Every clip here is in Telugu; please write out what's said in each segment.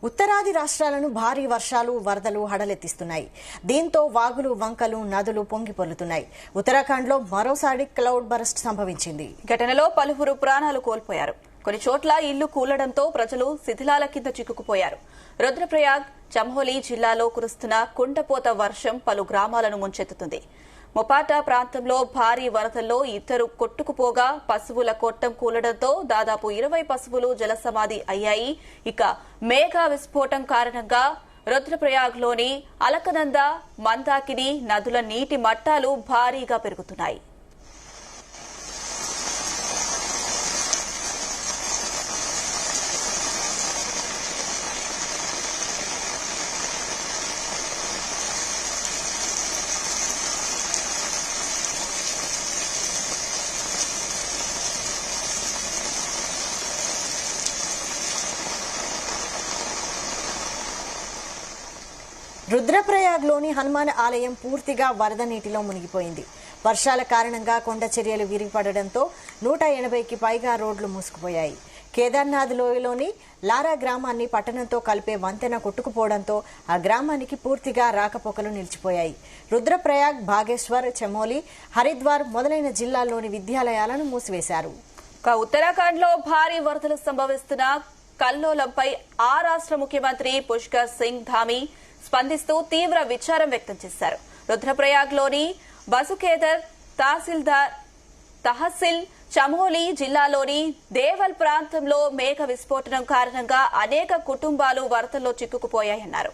ఉత్తరాది రాష్ట్రాలను భారీ వర్షాలు వరదలు హడలెత్తిస్తున్నాయి. దీంతో వాగులు వంకలు నదులు పొంగిపొర్లుతున్నాయి. ఉత్తరాఖండ్లో మరోసారి క్లౌడ్ బరస్ట్ సంభవించింది. ఘటనలో పలువురు ప్రాణాలు కోల్పోయారు. కొన్ని చోట్ల ఇళ్లు కూలడంతో ప్రజలు శిథిలాల కింద చిక్కుకుపోయారు. రుద్రప్రయాగ్, చమోలి జిల్లాలో కురుస్తున్న కుండపోత వర్షం పలు గ్రామాలను ముంచెత్తుతుంది. మొపాటా ప్రాంతంలో భారీ వరదల్లో ఇద్దరు కొట్టుకుపోగా పశువుల కొట్టం కూలడంతో దాదాపు 20 పశువులు జలసమాధి అయ్యాయి. ఇక మేఘ విస్ఫోటం కారణంగా రుద్రప్రయాగ్లోని అలకనంద, మందాకిని నదుల నీటి మట్టాలు భారీగా పెరుగుతున్నాయి. రుద్రప్రయాగ్లోని హనుమాన్ ఆలయం పూర్తిగా వరద నీటిలో మునిగిపోయింది. వర్షాల కారణంగా కొండ చర్యలు విరిగిపడడంతో 180కి పైగా రోడ్లు మూసుకుపోయాయి. కేదార్నాథ్ లోయలోని లారా గ్రామాన్ని పట్టణంతో కలిపే వంతెన కొట్టుకుపోవడంతో ఆ గ్రామానికి పూర్తిగా రాకపోకలు నిలిచిపోయాయి. రుద్రప్రయాగ్, బాగేశ్వర్, చమోలి, హరిద్వార్ మొదలైన జిల్లాల్లోని విద్యాలయాలను మూసివేశారు. ఉత్తరాఖండ్లో భారీ వరదలు సంభవిస్తున్న కల్లోలంపై ఆ రాష్ట్ర ముఖ్యమంత్రి పుష్కర్ సింగ్ ధామీ స్పందిస్తూ తీవ్ర విచారం వ్యక్తం చేశారు. రుద్రప్రయాగ్లోని బసుకేదర్ తహసిల్ చమోలి జిల్లాలోని దేవల్ ప్రాంతంలో మేఘ విస్ఫోటనం కారణంగా అనేక కుటుంబాలు వరదల్లో చిక్కుకుపోయాయన్నారు.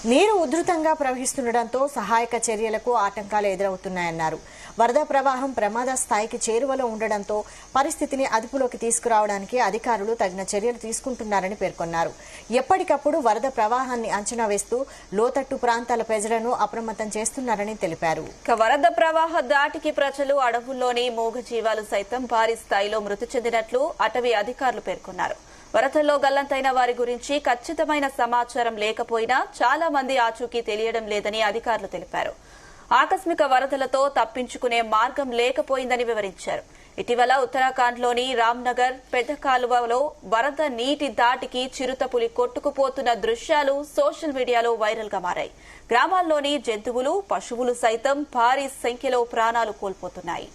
నీరు ఉధృతంగా ప్రవహిస్తుండటంతో సహాయక చర్యలకు ఆటంకాలు ఎదురవుతున్నాయన్నారు. వరద ప్రవాహం ప్రమాద స్థాయికి చేరువలో ఉండడంతో పరిస్థితిని అదుపులోకి తీసుకురావడానికి అధికారులు తగిన చర్యలు తీసుకుంటున్నారని పేర్కొన్నారు. ఎప్పటికప్పుడు వరద ప్రవాహాన్ని అంచనా వేస్తూ లోతట్టు ప్రాంతాల ప్రజలను అప్రమత్తం చేస్తున్నారని తెలిపారు. వరద ప్రవాహ దాటికి ప్రజలు అడవుల్లోని మూగజీవాలు సైతం భారీ స్థాయిలో మృతి చెందినట్లు అటవీ అధికారులు పేర్కొన్నారు. వరదల్లో గల్లంతైన వారి గురించి ఖచ్చితమైన సమాచారం లేకపోయినా చాలా మంది ఆచూకీ తెలియడం లేదని అధికారులు తెలిపారు. ఆకస్మిక వరదలతో తప్పించుకునే మార్గం లేకపోయిందని వివరించారు. ఇటీవల ఉత్తరాఖండ్లోని రామ్నగర్ పెద్ద కాలువలో వరద నీటి దాటికి చిరుతపులి కొట్టుకుపోతున్న దృశ్యాలు సోషల్ మీడియాలో వైరల్ గా మారాయి. గ్రామాల్లోని జంతువులు, పశువులు సైతం భారీ సంఖ్యలో ప్రాణాలు కోల్పోతున్నాయి.